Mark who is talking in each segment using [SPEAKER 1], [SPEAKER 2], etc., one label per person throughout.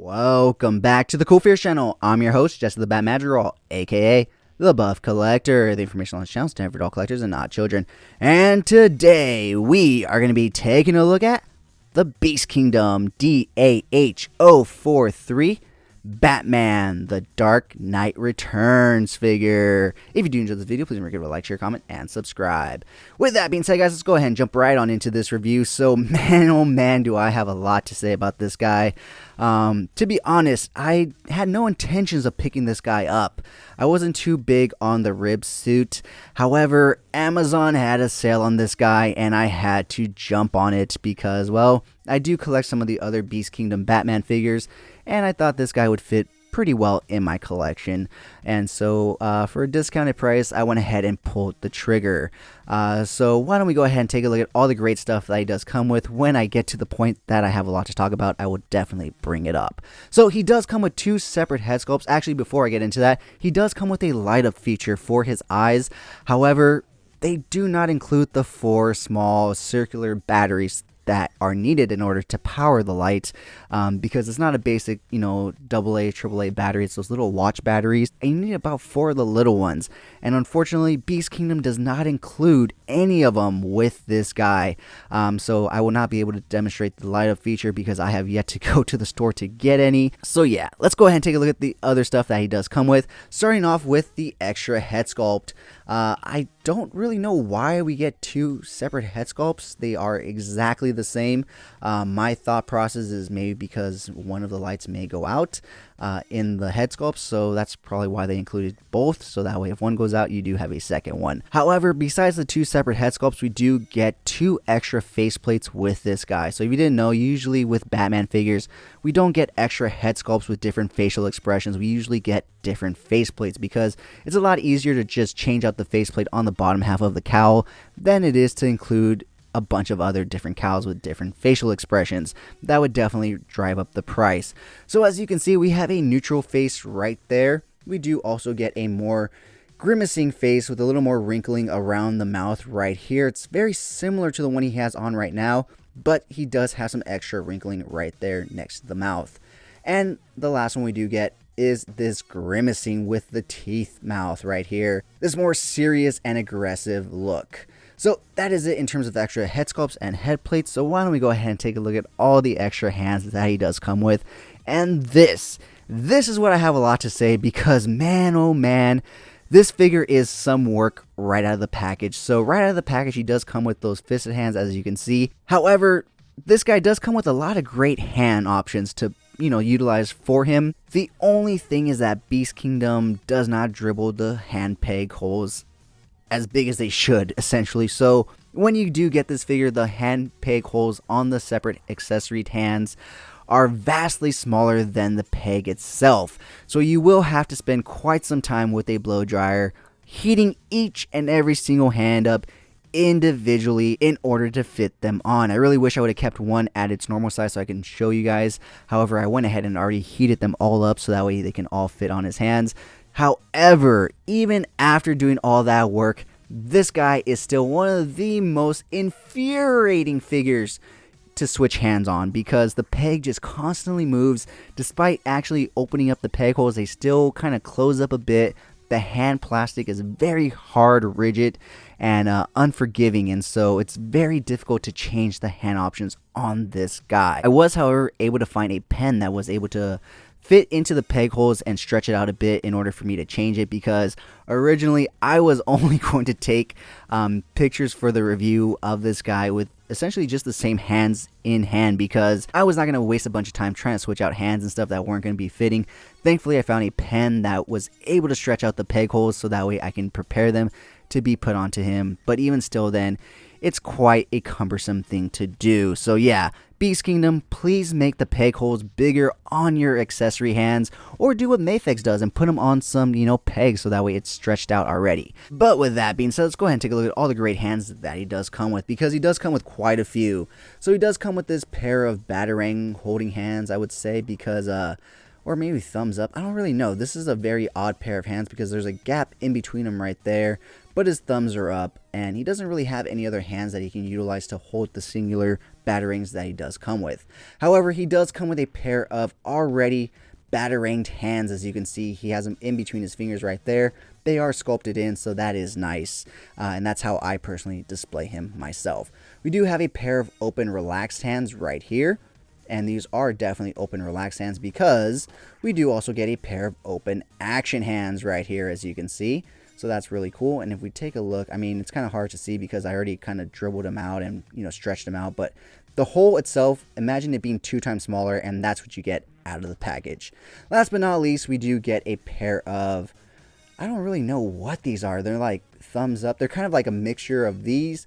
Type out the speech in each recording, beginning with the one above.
[SPEAKER 1] Welcome back to the Cool Fears channel. I'm your host, Jesse the Bat Madrigal, aka the Buff Collector. The information on this channel is intended for adult collectors and not children. And today we are going to be taking a look at the BeastKingdom DAH-043 Batman, the Dark Knight Returns figure. If you do enjoy this video, please remember to like, share, comment, and subscribe. With that being said, guys, let's go ahead and jump right on into this review. So, man, oh man, do I have a lot to say about this guy. To be honest, I had no intentions of picking this guy up. I wasn't too big on the rib suit. However, Amazon had a sale on this guy, and I had to jump on it because, well, I do collect some of the other BeastKingdom Batman figures, and I thought this guy would fit pretty well in my collection. And so for a discounted price, I went ahead and pulled the trigger. So why don't we go ahead and take a look at all the great stuff that he does come with. When I get to the point that I have a lot to talk about, I will definitely bring it up. So he does come with two separate head sculpts. Actually, before I get into that, he does come with a light up feature for his eyes. However, they do not include the 4 small circular batteries that are needed in order to power the light, because it's not a basic, AA, AAA battery. It's those little watch batteries, and you need about 4 of the little ones. And unfortunately, BeastKingdom does not include any of them with this guy. So I will not be able to demonstrate the light up feature because I have yet to go to the store to get any. So yeah, let's go ahead and take a look at the other stuff that he does come with, starting off with the extra head sculpt. I don't really know why we get 2 separate head sculpts. They are exactly the same. My thought process is maybe because one of the lights may go out in the head sculpt, so that's probably why they included both, so that way if one goes out, you do have a second one. However, besides the 2 separate head sculpts, we do get 2 extra faceplates with this guy. So if you didn't know, usually with Batman figures, we don't get extra head sculpts with different facial expressions. We usually get different faceplates because it's a lot easier to just change out the faceplate on the bottom half of the cowl than it is to include a bunch of other different cowls with different facial expressions. That would definitely drive up the price. So as you can see, we have a neutral face right there. We do also get a more grimacing face with a little more wrinkling around the mouth right here. It's very similar to the one he has on right now, but he does have some extra wrinkling right there next to the mouth. And the last one we do get is this grimacing with the teeth mouth right here. This more serious and aggressive look. So that is it in terms of extra head sculpts and head plates. So why don't we go ahead and take a look at all the extra hands that he does come with. And this is what I have a lot to say because, man, oh man, this figure is some work right out of the package. So right out of the package, he does come with those fisted hands, as you can see. However, this guy does come with a lot of great hand options to utilize for him. The only thing is that BeastKingdom does not dribble the hand peg holes as big as they should, essentially. So when you do get this figure, the hand peg holes on the separate accessory hands are vastly smaller than the peg itself. So you will have to spend quite some time with a blow dryer heating each and every single hand up individually in order to fit them on. I really wish I would have kept one at its normal size so I can show you guys. However, I went ahead and already heated them all up so that way they can all fit on his hands. However, even after doing all that work, this guy is still one of the most infuriating figures to switch hands on because the peg just constantly moves. Despite actually opening up the peg holes, they still kind of close up a bit. The hand plastic is very hard, rigid, and unforgiving, and so it's very difficult to change the hand options on this guy. I was, however, able to find a pen that was able to fit into the peg holes and stretch it out a bit in order for me to change it, because originally I was only going to take pictures for the review of this guy with essentially just the same hands in hand, because I was not going to waste a bunch of time trying to switch out hands and stuff that weren't going to be fitting. Thankfully, I found a pen that was able to stretch out the peg holes so that way I can prepare them to be put onto him. But even still then, it's quite a cumbersome thing to do. So yeah, BeastKingdom, please make the peg holes bigger on your accessory hands, or do what Mafex does and put them on some, pegs so that way it's stretched out already. But with that being said, let's go ahead and take a look at all the great hands that he does come with, because he does come with quite a few. So he does come with this pair of Batarang holding hands, I would say, because or maybe thumbs up, I don't really know. This is a very odd pair of hands because there's a gap in between them right there. but his thumbs are up, and he doesn't really have any other hands that he can utilize to hold the singular batarangs that he does come with. However, he does come with a pair of already bataranged hands. As you can see, he has them in between his fingers right there. They are sculpted in, so that is nice, and that's how I personally display him myself. We do have a pair of open relaxed hands right here, and these are definitely open relaxed hands because we do also get a pair of open action hands right here, as you can see. So that's really cool. And if we take a look, I mean, it's kind of hard to see because I already kind of dribbled them out and, you know, stretched them out, but the hole itself, imagine it being 2 times smaller, and that's what you get out of the package. Last but not least, we do get a pair of, I don't really know what these are. They're like thumbs up. They're kind of like a mixture of these,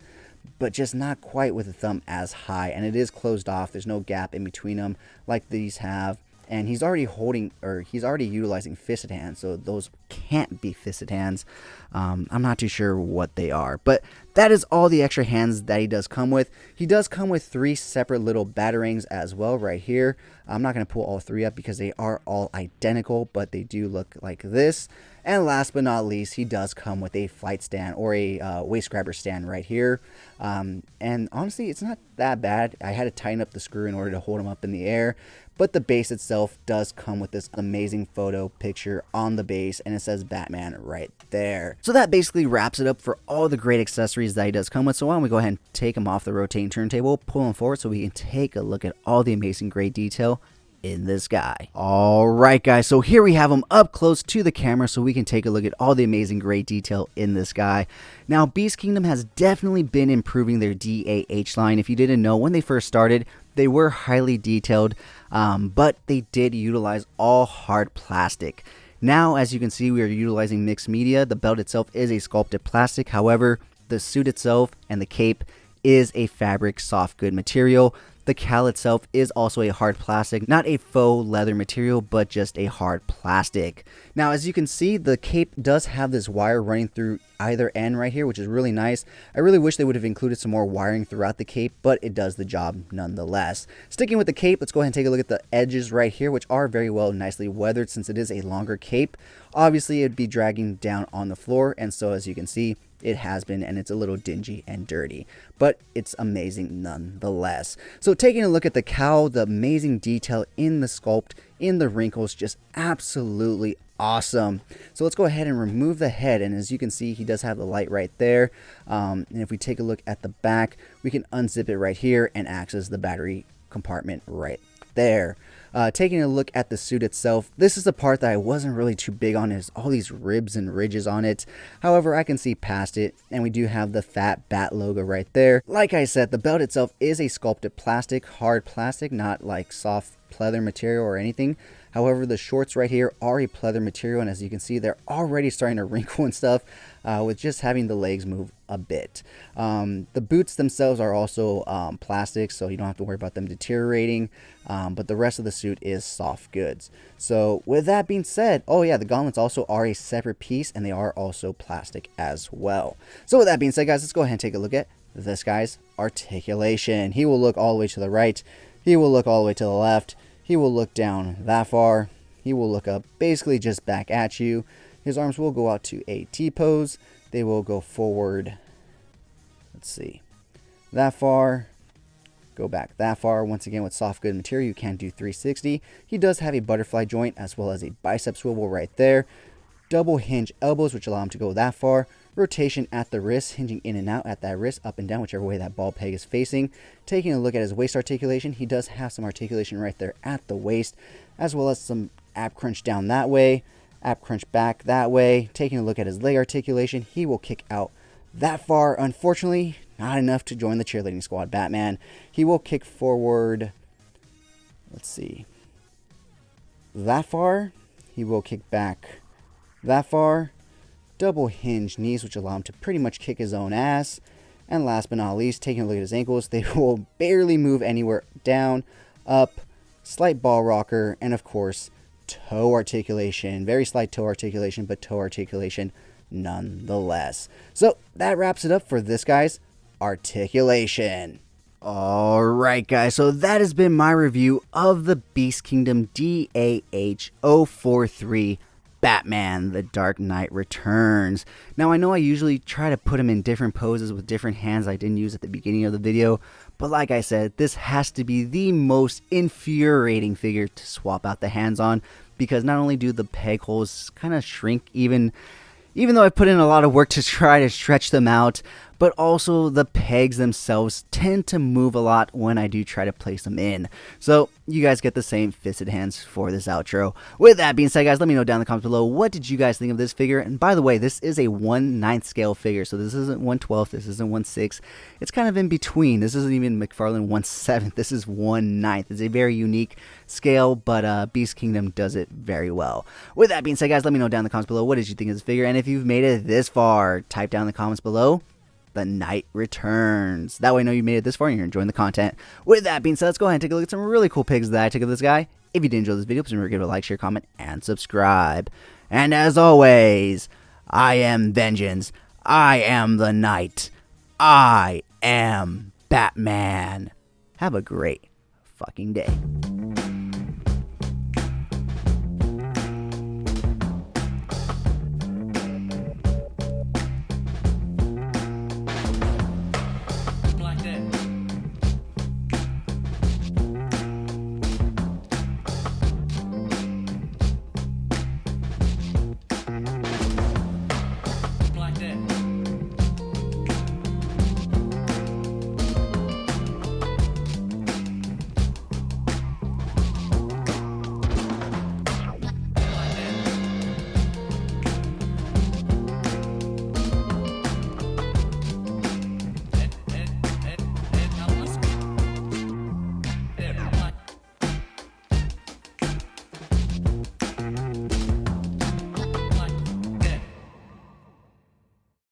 [SPEAKER 1] but just not quite with the thumb as high, and it is closed off. There's no gap in between them like these have, and he's already holding, or he's already utilizing fisted hands, so those can't be fisted hands. I'm not too sure what they are, but that is all the extra hands that he does come with. He does come with 3 separate little batarangs as well right here. I'm not going to pull all 3 up because they are all identical, but they do look like this. And last but not least, he does come with a flight stand, or a waist grabber stand right here. And honestly, it's not that bad. I had to tighten up the screw in order to hold him up in the air. But the base itself does come with this amazing photo picture on the base, and it says Batman right there. So that basically wraps it up for all the great accessories that he does come with. So why don't we go ahead and take him off the rotating turntable, pull him forward so we can take a look at all the amazing great detail in this guy. Alright guys, so here we have him up close to the camera so we can take a look at all the amazing great detail in this guy. Now, BeastKingdom has definitely been improving their DAH line. If you didn't know, when they first started, they were highly detailed, but they did utilize all hard plastic. Now, as you can see, we are utilizing mixed media. The belt itself is a sculpted plastic. However, the suit itself and the cape is a fabric soft good material. The cowl itself is also a hard plastic, not a faux leather material, but just a hard plastic. Now, as you can see, the cape does have this wire running through either end right here, which is really nice. I really wish they would have included some more wiring throughout the cape, but it does the job nonetheless. Sticking with the cape, let's go ahead and take a look at the edges right here, which are very well nicely weathered since it is a longer cape. Obviously, it'd be dragging down on the floor, and so as you can see, it has been, and it's a little dingy and dirty, but it's amazing nonetheless. So taking a look at the cowl, the amazing detail in the sculpt, in the wrinkles, just absolutely awesome. So let's go ahead and remove the head, and as you can see, he does have the light right there. And if we take a look at the back, we can unzip it right here and access the battery compartment right there. Taking a look at the suit itself, this is the part that I wasn't really too big on, is all these ribs and ridges on it. However, I can see past it, and we do have the fat bat logo right there. Like I said, the belt itself is a sculpted plastic, hard plastic, not like soft pleather material or anything. However, the shorts right here are a pleather material, and as you can see, they're already starting to wrinkle and stuff with just having the legs move a bit. The boots themselves are also plastic, so you don't have to worry about them deteriorating, but the rest of the suit is soft goods. So with that being said, oh yeah, the gauntlets also are a separate piece, and they are also plastic as well. So with that being said, guys, let's go ahead and take a look at this guy's articulation. He will look all the way to the right. He will look all the way to the left. He will look down that far. He will look up basically just back at you. His arms will go out to a T pose. They will go forward, let's see, that far, go back that far. Once again, with soft good material, you can do 360. He does have a butterfly joint as well as a bicep swivel right there. Double hinge elbows, which allow him to go that far. Rotation at the wrist, hinging in and out at that wrist, up and down, whichever way that ball peg is facing. Taking a look at his waist articulation, he does have some articulation right there at the waist, as well as some ab crunch down that way, ab crunch back that way. Taking a look at his leg articulation, he will kick out that far. Unfortunately, not enough to join the cheerleading squad, Batman. He will kick forward, let's see, that far. He will kick back that far. Double hinge knees, which allow him to pretty much kick his own ass. And last but not least, taking a look at his ankles, they will barely move anywhere down, up, slight ball rocker, and of course, toe articulation. Very slight toe articulation, but toe articulation nonetheless. So that wraps it up for this guy's articulation. Alright guys, so that has been my review of the BeastKingdom DAH-043 Batman, The Dark Knight Returns. Now, I know I usually try to put him in different poses with different hands I didn't use at the beginning of the video, but like I said, this has to be the most infuriating figure to swap out the hands on, because not only do the peg holes kind of shrink even though I put in a lot of work to try to stretch them out, but also the pegs themselves tend to move a lot when I do try to place them in. So you guys get the same fisted hands for this outro. With that being said, guys, let me know down in the comments below, what did you guys think of this figure? And by the way, this is a 1/9 scale figure, so this isn't 1/12, this isn't 1/6. It's kind of in between. This isn't even McFarlane 1/7, this is 1/9. It's a very unique scale, but Beast Kingdom does it very well. With that being said, guys, let me know down in the comments below, what did you think of this figure? And if you've made it this far, type down in the comments below, The Knight Returns. That way I know you made it this far and you're enjoying the content. With that being said, let's go ahead and take a look at some really cool pics that I took of this guy. If you did enjoy this video, please remember to give it a like, share, comment, and subscribe. And as always, I am vengeance. I am the Knight. I am Batman. Have a great fucking day.